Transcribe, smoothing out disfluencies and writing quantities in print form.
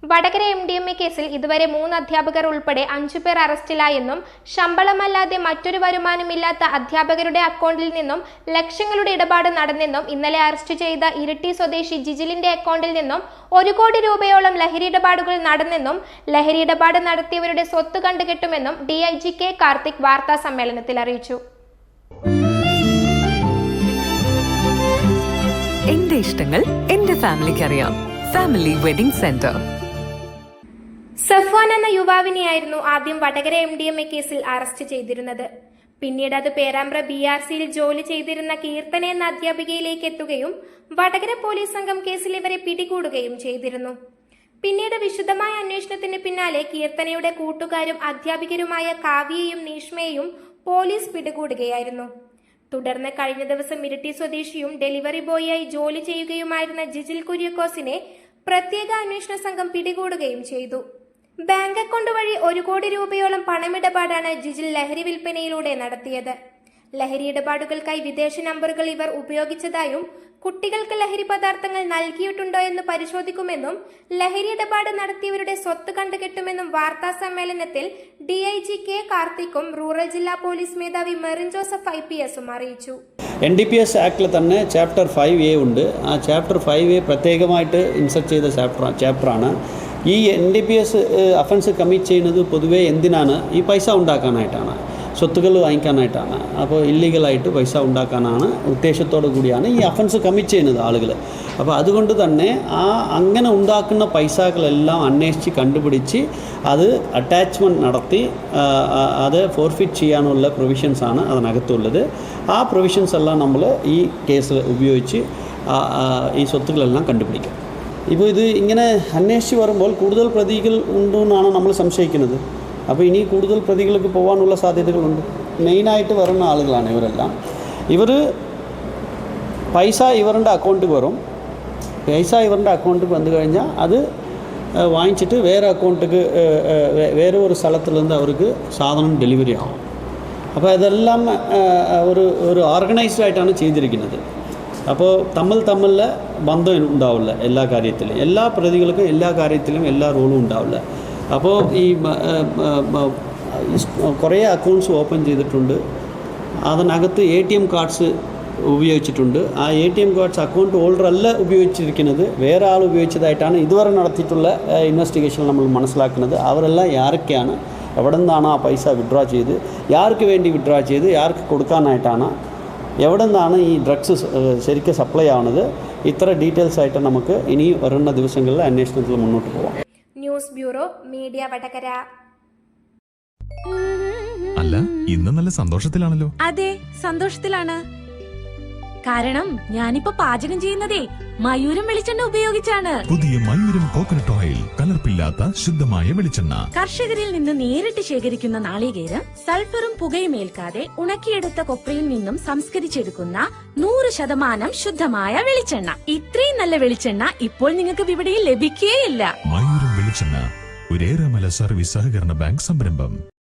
Vadakara MDMA കേസിൽ ഇതുവരെ 3 അധ്യാപകർ ഉൾപ്പെടെ 5 പേർ അറസ്റ്റിലായെന്നും ശമ്പളമല്ലാതെ മറ്റൊരു വരുമാനമില്ലാത്ത അധ്യാപകരുടെ അക്കൗണ്ടിൽ നിന്നും ലക്ഷങ്ങളുടെ ഇടപാട് നടന്നെന്നും ഇന്നലെ അറസ്റ്റ് ചെയ്ത ഇരിട്ടി സ്വദേശി ജിജിലിന്റെ അക്കൗണ്ടിൽ നിന്നും 1 കോടി രൂപയോളം ലഹരി ഇടപാടുകൾ നടന്നെന്നും ലഹരി ഇടപാട് നടത്തിയവരുടെ സ്വത്ത് കണ്ടുകെട്ടുമെന്നും DIG K കാർത്തിക് വാർത്താ സമ്മേളനത്തിൽ അറിയിച്ചു. എന്റെ ഇഷ്ടങ്ങൾ എന്റെ ഫാമിലിക്ക് അറിയാം. Family wedding centre. സഫ്വാൻ എന്ന യുവാവിനെയായിരുന്നു ആദ്യം വടകര MDMA കേസിൽ അറസ്റ്റ് ചെയ്തിരുന്നത്. പിന്നീട് അത് പേരാമ്പ്ര BRCയിൽ ജോലി ചെയ്തിരുന്ന കീർത്തന എന്ന അധ്യാപികയിലേക്ക് എത്തുകയും വടകര പോലീസ് സംഘം കേസിൽ ഇവരെ പിടികൂടുകയും ചെയ്തിരുന്നു. പിന്നീട് വിശദമായ അന്വേഷണത്തിന് പിന്നാലെ കീർത്തനയുടെ കൂട്ടുകാരും അധ്യാപികരുമായ കാവ്യയെയും നീഷ്മയെയും പോലീസ് പിടികൂടുകയായിരുന്നു. തുടർന്ന് കഴിഞ്ഞ ദിവസം ഇരിട്ടി സ്വദേശിയും ഡെലിവറി ബോയിയായി ജോലി ചെയ്യുകയുമായിരുന്ന ജിജിൽ കുര്യക്കോസിനെ പ്രത്യേക അന്വേഷണ സംഘം പിടികൂടുകയും ചെയ്തു. ബാങ്ക് അക്കൗണ്ട് വഴി 1 കോടി രൂപയോളം പണമിടപാടാണ് ജിജിൽ ലഹരി വിൽപ്പനയിലൂടെ നടത്തിയത്. ലഹരി ഇടപാടുകൾക്കായി വിദേശ നമ്പറുകൾ ഇവർ ഉപയോഗിച്ചതായും കുട്ടികൾക്ക് ലഹരി പദാർത്ഥങ്ങൾ നൽകിയിട്ടുണ്ടോ എന്ന് പരിശോധിക്കുമെന്നും ലഹരി ഇടപാട് നടത്തിയവരുടെ സ്വത്ത് കണ്ടുകെട്ടുമെന്നും വാർത്താ സമ്മേളനത്തിൽ DIG K കാർത്തിക്കും റൂറൽ ജില്ലാ പോലീസ് മേധാവി മെറിൻ ജോസഫ് IPS അറിയിച്ചു. NDPS ആക്ടിൽ തന്നെ ചാപ്റ്റർ 5A ഉണ്ട്. ആ ചാപ്റ്റർ 5A പ്രത്യേകമായിട്ട് ഇൻസർട്ട് ചെയ്ത ചാപ്റ്ററാണ്. ഈ NDPS അഫൻസ് കമ്മിറ്റ് ചെയ്യുന്നത് പൊതുവേ എന്തിനാണ്? ഈ പൈസ ഉണ്ടാക്കാനായിട്ടാണ്, സ്വത്തുക്കൾ വാങ്ങിക്കാനായിട്ടാണ്. അപ്പോൾ ഇല്ലീഗലായിട്ട് പൈസ ഉണ്ടാക്കാനാണ് ഉദ്ദേശത്തോടു കൂടിയാണ് ഈ അഫൻസ് കമ്മിറ്റ് ചെയ്യുന്നത് ആളുകൾ. അപ്പോൾ അതുകൊണ്ട് തന്നെ അങ്ങനെ ഉണ്ടാക്കുന്ന പൈസകളെല്ലാം അന്വേഷിച്ച് കണ്ടുപിടിച്ച് അത് അറ്റാച്ച്മെൻറ്റ് നടത്തി അത് ഫോർഫിറ്റ് ചെയ്യാനുള്ള പ്രൊവിഷൻസാണ് അതിനകത്തുള്ളത്. ആ പ്രൊവിഷൻസ് എല്ലാം നമ്മൾ ഈ കേസിൽ ഉപയോഗിച്ച് ഈ സ്വത്തുക്കളെല്ലാം കണ്ടുപിടിക്കും. ഇപ്പോൾ ഇത് ഇങ്ങനെ അന്വേഷിച്ച് വരുമ്പോൾ കൂടുതൽ പ്രതികൾ ഉണ്ടെന്നാണ് നമ്മൾ സംശയിക്കുന്നത്. അപ്പോൾ ഇനി കൂടുതൽ പ്രതികൾക്ക് പോകാനുള്ള സാധ്യതകളുണ്ട്. മെയിനായിട്ട് വരുന്ന ആളുകളാണ് ഇവരെല്ലാം. ഇവർ പൈസ ഇവരുടെ അക്കൗണ്ടിൽ വരും. പൈസ ഇവരുടെ അക്കൗണ്ടിൽ വന്നു കഴിഞ്ഞാൽ അത് വാങ്ങിച്ചിട്ട് വേറെ ഒരു സ്ഥലത്തുനിന്ന് അവർക്ക് സാധനം ഡെലിവറി ആവും. അപ്പോൾ ഇതെല്ലാം ഒരു ഓർഗനൈസ്ഡ് ആയിട്ടാണ് ചെയ്തിരിക്കുന്നത്. അപ്പോൾ തമ്മിൽ ബന്ധം ഉണ്ടാവില്ല. എല്ലാ കാര്യത്തിലും എല്ലാ പ്രതികൾക്കും എല്ലാ കാര്യത്തിലും എല്ലാ റോളും ഉണ്ടാവില്ല. അപ്പോൾ ഈ കുറേ അക്കൗണ്ട്സ് ഓപ്പൺ ചെയ്തിട്ടുണ്ട്. അതിനകത്ത് ATM കാർഡ്സ് ഉപയോഗിച്ചിട്ടുണ്ട്. ആ ATM കാർഡ്സ് അക്കൗണ്ട് ഹോൾഡർ അല്ല ഉപയോഗിച്ചിരിക്കുന്നത്, വേറെ ആൾ ഉപയോഗിച്ചതായിട്ടാണ് ഇതുവരെ നടത്തിയിട്ടുള്ള ഇൻവെസ്റ്റിഗേഷൻ നമ്മൾ മനസ്സിലാക്കുന്നത്. അവരെല്ലാം ആരൊക്കെയാണ്, എവിടെ നിന്നാണ് ആ പൈസ വിഡ്രോ ചെയ്ത്, ആർക്ക് വേണ്ടി വിഡ്രോ ചെയ്ത്, ആർക്ക് കൊടുക്കാനായിട്ടാണ്, എവിടെ നിന്നാണ് ഈ ഡ്രഗ്സ് ശരിക്കും സപ്ലൈ ആവുന്നത്, ഇത്ര ഡീറ്റെയിൽസ് ആയിട്ട് നമുക്ക് ഇനി വരുന്ന ദിവസങ്ങളിൽ അന്വേഷണത്തിൽ മുന്നോട്ട് പോകാം. News bureau media Vadakara. അല്ല, ഇന്ന് നല്ല സന്തോഷത്തിലാണല്ലോ. അതെ, സന്തോഷത്തിലാണ്. കാരണം ഞാനിപ്പോ പാചകം ചെയ്യുന്നതേ മയൂരം വെളിച്ചെണ്ണ ഉപയോഗിച്ചാണ്. പുതിയ മയൂരം കോക്കനട്ട് ഓയിൽ, കലർപ്പില്ലാത്ത ശുദ്ധമായ വെളിച്ചെണ്ണ. കർഷകരിൽ നിന്ന് നേരിട്ട് ശേഖരിക്കുന്ന നാളികേരം സൾഫറും പുകയും ഏൽക്കാതെ ഉണക്കിയെടുത്ത കൊപ്രയിൽ നിന്നും സംസ്കരിച്ചെടുക്കുന്ന 100% ശുദ്ധമായ വെളിച്ചെണ്ണ. ഇത്രയും നല്ല വെളിച്ചെണ്ണ ഇപ്പോൾ നിങ്ങൾക്ക് വിപണിയിൽ ലഭിക്കുകയില്ല. മയൂരം വെളിച്ചെണ്ണ, ഒരു ഏറെമല സർവീസ് സഹകരണ ബാങ്ക് സംരംഭം.